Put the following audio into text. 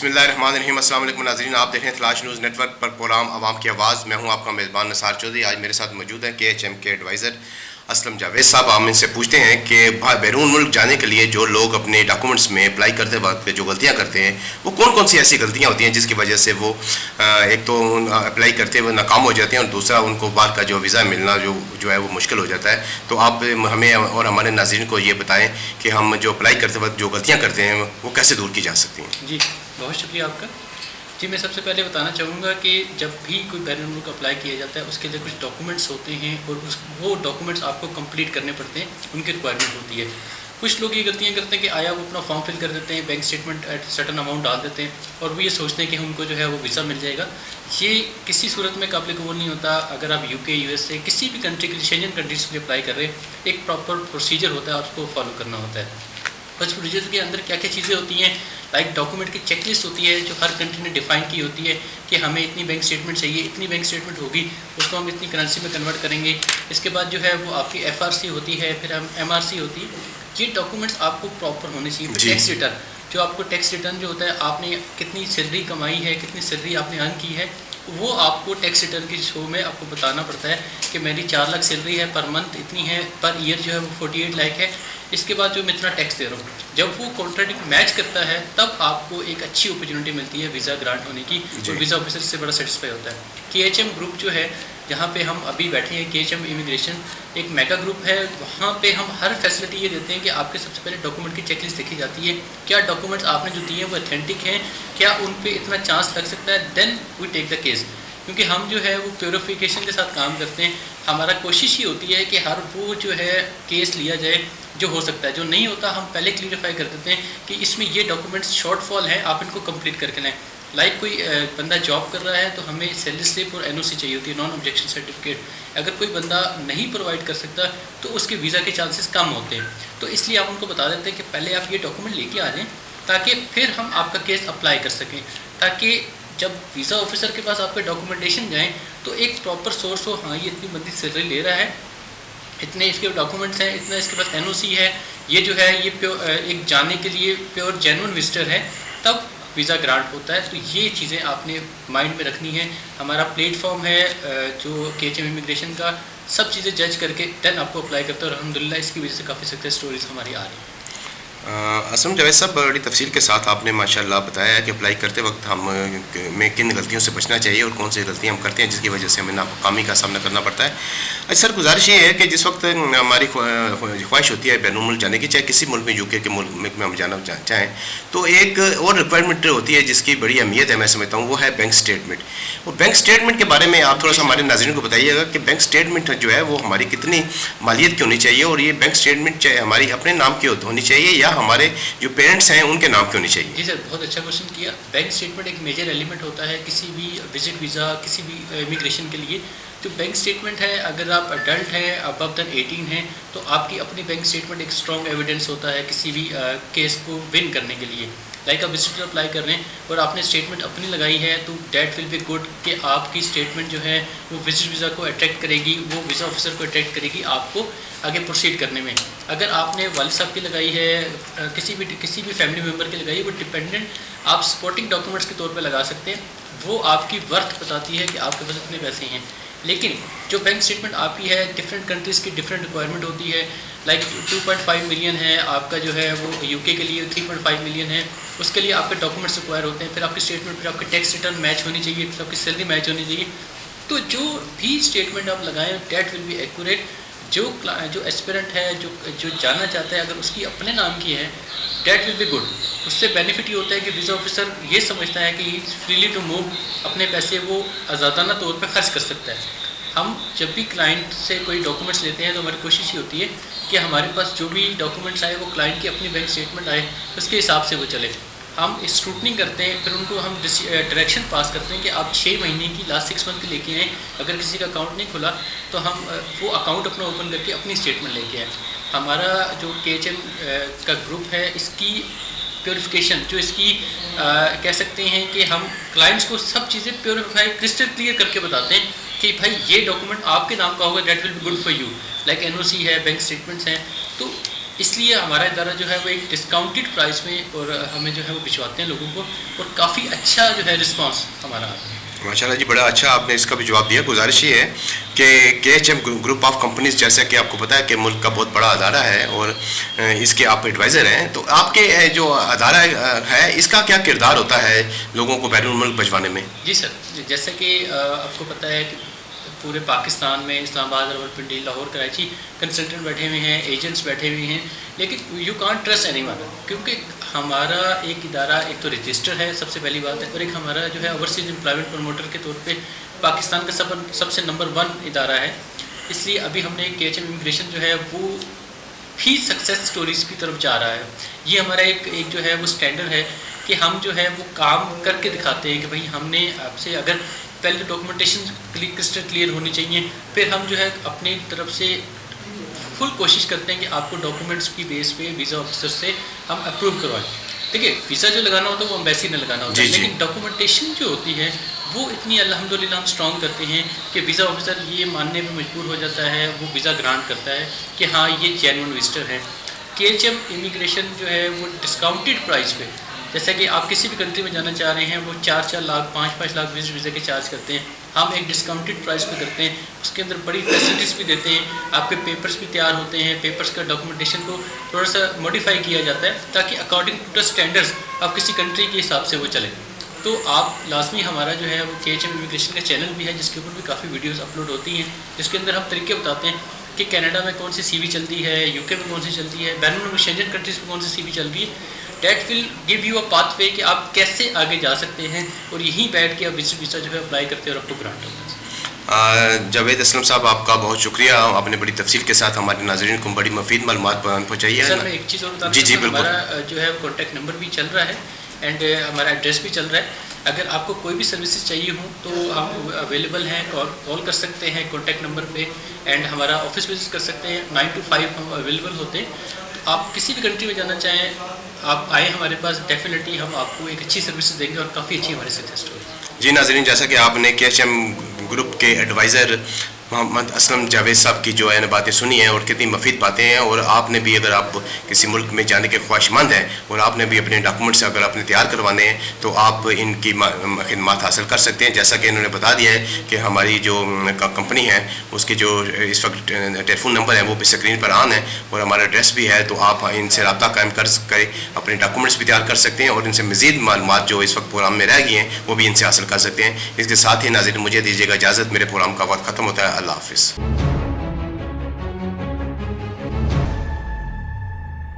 बिस्मिल्लाहिर्रहमानिर्रहीम। अस्सलाम वालेकुम नाज़रीन, आप देख रहे हैं तलाश न्यूज़ नेटवर्क पर प्रोग्राम आवाम की आवाज़। मैं हूं आपका मेज़बान नसार चौधरी। आज मेरे साथ मौजूद है KHM के एडवाइज़र असलम जावेद साहब। हम इनसे पूछते हैं कि बैरून मुल्क जाने के लिए जो लोग अपने डॉक्यूमेंट्स में अप्लाई करते वक्त जो गलतियां करते हैं वो कौन कौन सी ऐसी गलतियां होती हैं जिसकी वजह से वो एक तो अप्लाई करते हुए नाकाम हो जाते हैं और दूसरा उनको बाहर का जो वीज़ा मिलना जो है वो मुश्किल हो जाता है। तो आप हमें और हमारे नाज़रीन को ये बताएं कि हम जो अप्लाई करते वक्त जो गलतियाँ करते हैं वो कैसे दूर की जा सकती हैं। जी, बहुत शुक्रिया आपका। जी, मैं सबसे पहले बताना चाहूँगा कि जब भी कोई बैरून मुल्क अप्लाई किया जाता है उसके लिए कुछ डॉक्यूमेंट्स होते हैं और वो डॉक्यूमेंट्स आपको कंप्लीट करने पड़ते हैं, उनकी रिक्वायरमेंट होती है। कुछ लोग ये गलतियाँ करते हैं कि आया वो अपना फॉर्म फिल कर देते हैं, bank statement at certain amount डाल देते हैं और वो ये सोचते हैं कि उनको जो है वो वीज़ा मिल जाएगा। ये किसी सूरत में काबिल कबूल नहीं होता। अगर आप UK, USA किसी भी कंट्री के लिए, शेंजन कंट्रीज के लिए अप्लाई कर रहे हैं, एक प्रॉपर प्रोसीजर होता है, आपको फॉलो करना होता है। उस प्रोसीजर के अंदर क्या क्या चीज़ें होती हैं, लाइक डॉक्यूमेंट की चेकलिस्ट होती है जो हर कंट्री ने डिफ़ाइन की होती है कि हमें इतनी बैंक स्टेटमेंट चाहिए, इतनी बैंक स्टेटमेंट होगी, उसको हम इतनी करेंसी में कन्वर्ट करेंगे। इसके बाद जो है वो आपकी FRC होती है, फिर हम MRC होती है। ये डॉक्यूमेंट्स आपको प्रॉपर होने चाहिए। टैक्स रिटर्न, जो आपको टैक्स रिटर्न जो होता है, आपने कितनी सैलरी कमाई है, कितनी सैलरी आपने अर्न की है, वो आपको टैक्स रिटर्न की शो में आपको बताना पड़ता है कि मेरी 4 लाख सैलरी है, पर मंथ इतनी है, पर ईयर जो है वो 48 लाख है, इसके बाद जो मैं इतना टैक्स दे रहा हूँ। जब वो कॉन्ट्रैक्ट मैच करता है तब आपको एक अच्छी अपॉर्चुनिटी मिलती है वीज़ा ग्रांट होने की और वीज़ा ऑफिसर से बड़ा सेटिस्फाई होता है। KHM ग्रुप जो है, जहाँ पे हम अभी बैठे हैं, KHM इमिग्रेशन एक मेगा ग्रुप है। वहाँ पे हम हर फैसिलिटी ये देते हैं कि आपके सबसे पहले डॉक्यूमेंट की चेकलिस्ट देखी जाती है, क्या डॉक्यूमेंट्स आपने जो दिए हैं वो ऑथेंटिक हैं, क्या उन पे इतना चांस लग सकता है, then we take the case. क्योंकि हम जो है वो प्योरीफिकेशन के साथ काम करते हैं। हमारा कोशिश ही होती है कि हर वो जो है केस लिया जाए जो हो सकता है, जो नहीं होता हम पहले क्लियरिफाई कर देते हैं कि इसमें ये डॉक्यूमेंट्स शॉर्टफॉल है, आप इनको कंप्लीट करके लाएँ। लाइक कोई बंदा जॉब कर रहा है तो हमें सैलरी स्लिप और NOC चाहिए होती है, नॉन ऑब्जेक्शन सर्टिफिकेट। अगर कोई बंदा नहीं प्रोवाइड कर सकता तो उसके वीज़ा के चांसेस कम होते हैं। तो इसलिए आप उनको बता देते हैं कि पहले आप ये डॉक्यूमेंट लेके आ जाएँ ताकि फिर हम आपका केस अप्लाई कर सकें, ताकि जब वीज़ा ऑफिसर के पास आपके डॉक्यूमेंटेशन जाएँ तो एक प्रॉपर सोर्स हो, हाँ ये इतनी बंदी सैलरी ले रहा है, इतने इसके डॉक्यूमेंट्स हैं, इतना इसके पास NOC है, ये जो है ये एक जाने के लिए प्योर जेन्युइन विजिटर है, तब वीज़ा ग्रांट होता है। तो ये चीज़ें आपने माइंड में रखनी है। हमारा प्लेटफॉर्म है जो KHM इमिग्रेशन का, सब चीज़ें जज करके देन आपको अप्लाई करते हैं और अल्हम्दुलिल्लाह इसकी वजह से काफ़ी सक्सेस स्टोरीज हमारी आ रही हैं। असलम जावेद साहब, बड़ी तफसील के साथ आपने माशाल्लाह बताया है कि अप्लाई करते वक्त हम में किन गलतियों से बचना चाहिए और कौन सी गलतियां हम करते हैं जिसकी वजह से हमें नाकामी का सामना करना पड़ता है। अच्छा सर, गुजारिश ये है कि जिस वक्त हमारी ख्वाहिश होती है बैरून मुल्क जाने की, चाहे किसी मुल्क में UK के मुल्क में हम जाना चाहें, तो एक और रिक्वायरमेंट होती है जिसकी बड़ी अहमियत है, मैं समझता हूँ, वो है बैंक स्टेटमेंट। वो बैंक स्टेटमेंट के बारे में आप थोड़ा सा हमारे नाज़रीन को बताइएगा कि बैंक स्टेटमेंट जो है वो हमारी कितनी मालियत की होनी चाहिए और ये बैंक स्टेटमेंट हमारी अपने नाम की होनी चाहिए या हमारे जो पेरेंट्स हैं उनके नाम क्यों नहीं चाहिए? जी सर, बहुत अच्छा क्वेश्चन किया। बैंक स्टेटमेंट एक मेजर एलिमेंट होता है किसी भी विजिट वीज़ा, किसी भी इमिग्रेशन के लिए। जो बैंक स्टेटमेंट है, अगर आप अडल्ट हैं, अबव दैन 18 हैं, तो आपकी अपनी बैंक स्टेटमेंट एक स्ट्रॉन्ग एविडेंस होता है किसी भी केस को विन करने के लिए। लाइक आप विजिटर अप्लाई कर रहे हैं और आपने स्टेटमेंट अपनी लगाई है, तो डैट विल बी गुड कि आपकी स्टेटमेंट जो है वो विजिट वीज़ा को अट्रैक्ट करेगी, वो वीज़ा ऑफिसर को अट्रैक्ट करेगी आपको आगे प्रोसीड करने में। अगर आपने वालिद साहब की लगाई है, किसी भी फैमिली मेम्बर की लगाई है, वो डिपेंडेंट आप सपोर्टिंग डॉक्यूमेंट्स के तौर पे लगा सकते हैं। वो आपकी वर्थ बताती है कि आपके पास इतने पैसे हैं। लेकिन जो बैंक स्टेटमेंट आपकी है, डिफरेंट कंट्रीज़ की डिफरेंट रिक्वायरमेंट होती है। लाइक 2.5 मिलियन है आपका जो है वो UK के लिए, 3.5 मिलियन है, उसके लिए आपके डॉक्यूमेंट्स रिक्वायर होते हैं। फिर आपकी स्टेटमेंट, फिर आपकी टैक्स रिटर्न मैच होनी चाहिए, फिर आपकी सैलरी मैच होनी चाहिए। तो जो भी स्टेटमेंट आप लगाएं डैट विल बी एक्यूरेट। जो एस्पिरेंट है, जो जानना चाहता है, अगर उसकी अपने नाम की है, डैट विल बी गुड। उससे बेनिफिट ये होता है कि वीज़ा ऑफिसर ये समझता है कि he is freely to move, अपने पैसे वो आज़ादाना तौर पे खर्च कर सकता है। हम जब भी क्लाइंट से कोई डॉक्यूमेंट्स लेते हैं तो हमारी कोशिश ये होती है कि हमारे पास जो भी डॉक्यूमेंट्स आए वो क्लाइंट की अपनी बैंक स्टेटमेंट आए, उसके हिसाब से वो चले। हम स्क्रूटनी करते हैं, फिर उनको हम डायरेक्शन पास करते हैं कि आप 6 महीने की लास्ट 6 मंथ की लेके आएँ। अगर किसी का अकाउंट नहीं खुला तो हम वो अकाउंट अपना ओपन करके अपनी स्टेटमेंट लेके आएँ। हमारा जो KHM का ग्रुप है, इसकी प्योरीफिकेशन, जो इसकी कह सकते हैं कि हम क्लाइंट्स को सब चीज़ें प्योरीफाई क्रिस्टल क्लियर करके बताते हैं कि भाई ये डॉक्यूमेंट आपके नाम का होगा, that will be good for you. Like NOC है, बैंक स्टेटमेंट्स हैं। तो इसलिए हमारा इदारा जो है वो एक डिस्काउंटेड प्राइस में और हमें जो है वो भिजवाते हैं लोगों को, और काफ़ी अच्छा जो है रिस्पांस हमारा आता है। माशाल्लाह जी, बड़ा अच्छा आपने इसका भी जवाब दिया। गुजारिश ये है कि KHM ग्रुप ऑफ कंपनीज, जैसा कि आपको पता है कि मुल्क का बहुत बड़ा अदारा है और इसके आप एडवाइज़र हैं, तो आपके जो अदारा है इसका क्या किरदार होता है लोगों को बैरून मुल्क भिजवाने में? जी सर, जैसा कि आपको पता है कि पूरे पाकिस्तान में इस्लामाबाद, रावलपिंडी, लाहौर, कराची कंसल्टेंट बैठे हुए हैं, एजेंट्स बैठे हुए हैं, लेकिन यू कांट ट्रस्ट एनीवन, क्योंकि हमारा एक इदारा एक तो रजिस्टर है, सबसे पहली बात है, और एक हमारा जो है ओवरसीज एम्प्लॉयमेंट प्रमोटर के तौर पे पाकिस्तान का सबसे नंबर 1 इदारा है। इसलिए अभी हमने KHM इमिग्रेशन जो है वो भी सक्सेस स्टोरीज की तरफ जा रहा है। ये हमारा एक जो है वो स्टैंडर्ड है कि हम जो है वो काम करके दिखाते हैं कि भाई हमने आपसे, अगर पहले डॉक्यूमेंटेशन क्लियर होनी चाहिए, फिर हम जो है अपनी तरफ से फुल कोशिश करते हैं कि आपको डॉक्यूमेंट्स की बेस पे वीज़ा ऑफिसर से हम अप्रूव करवाएं। देखिए, वीज़ा जो लगाना होता है वो एम्बेसी ने लगाना होता है, लेकिन डॉक्यूमेंटेशन जो होती है वो इतनी अल्हम्दुलिल्लाह हम स्ट्रॉन्ग करते हैं कि वीज़ा ऑफिसर ये मानने में मजबूर हो जाता है, वो वीज़ा ग्रांट करता है कि हाँ ये जेन्युइन विजिटर है। KHM इमिग्रेशन जो है वो डिस्काउंटेड प्राइस पे, जैसा कि आप किसी भी कंट्री में जाना चाह रहे हैं, वो 4-4 लाख 5-5 लाख वीज़ा के चार्ज करते हैं, हम एक डिस्काउंटेड प्राइस पे करते हैं। उसके अंदर बड़ी फैसिलिटीज़ भी देते हैं, आपके पेपर्स भी तैयार होते हैं, पेपर्स का डॉक्यूमेंटेशन को थोड़ा सा मॉडिफाई किया जाता है ताकि अकॉर्डिंग टू द स्टैंडर्ड्स आप किसी कंट्री के हिसाब से वो चले। तो आप लाजमी, हमारा जो है वो KHM इमिग्रेशन का चैनल भी है जिसके ऊपर भी काफ़ी वीडियोज़ अपलोड होती हैं, जिसके अंदर हम तरीके बताते हैं कि कनाडा में कौन सी CV चलती है, UK में कौन सी चलती है, बैरून शेंजन कंट्रीज़ में कौन सी CV चल रही है। That will give you a pathway कि आप कैसे आगे जा सकते हैं, और यहीं बैठ के आप वीज़ा जो है अप्लाई करते हैं और आपको ग्रांट होगा। जावेद असलम साहब, आपका बहुत शुक्रिया, आपने बड़ी तफसील के साथ हमारे नाज़रीन को बड़ी मुफीद मालूमात पहुँचाई है। सर मैं एक चीज़ और बता जी बिल्कुल। हमारा जो है कॉन्टैक्ट नंबर भी चल रहा है एंड हमारा एड्रेस भी चल रहा है। अगर आपको कोई भी सर्विसेज चाहिए हो तो हम अवेलेबल हैं, कॉल कर सकते हैं कॉन्टैक्ट नंबर पे, एंड हमारा ऑफिस विजिट कर सकते हैं। 9 to 5 हम अवेलेबल होते हैं। आप किसी भी कंट्री में जाना चाहें, आप आए हमारे पास, डेफिनेटली हम आपको एक अच्छी सर्विस देंगे और काफ़ी अच्छी हमारी सक्सेस स्टोरी। जी नाज़रीन, जैसा कि आपने KHM ग्रुप के एडवाइज़र मोहम्मद असलम जावेद साहब की जो है बातें सुनी हैं और कितनी मुफीद बातें हैं, और आपने भी, अगर आप किसी मुल्क में जाने के ख्वाहिशमंद हैं और आपने भी अपने डॉक्यूमेंट्स अगर आपने तैयार करवाने हैं तो आप इनकी खिदमत हासिल कर सकते हैं। जैसा कि इन्होंने बता दिया है कि हमारी जो कंपनी है उसकी जो इस वक्त टेलीफोन नंबर है वो भी स्क्रीन पर ऑन है और हमारा एड्रेस भी है, तो आप इनसे रब्ता कायम कर अपने डॉक्यूमेंट्स भी तैयार कर सकते हैं और इनसे मज़ीद मालूमात जो इस वक्त प्रोग्राम में रह गई हैं वो भी इनसे हासिल कर सकते हैं। इसके साथ ही नाज़रीन, मुझे दीजिएगा इजाज़त, मेरे प्रोग्राम का वक्त ख़त्म होता है। अल्लाह हाफ़िज़।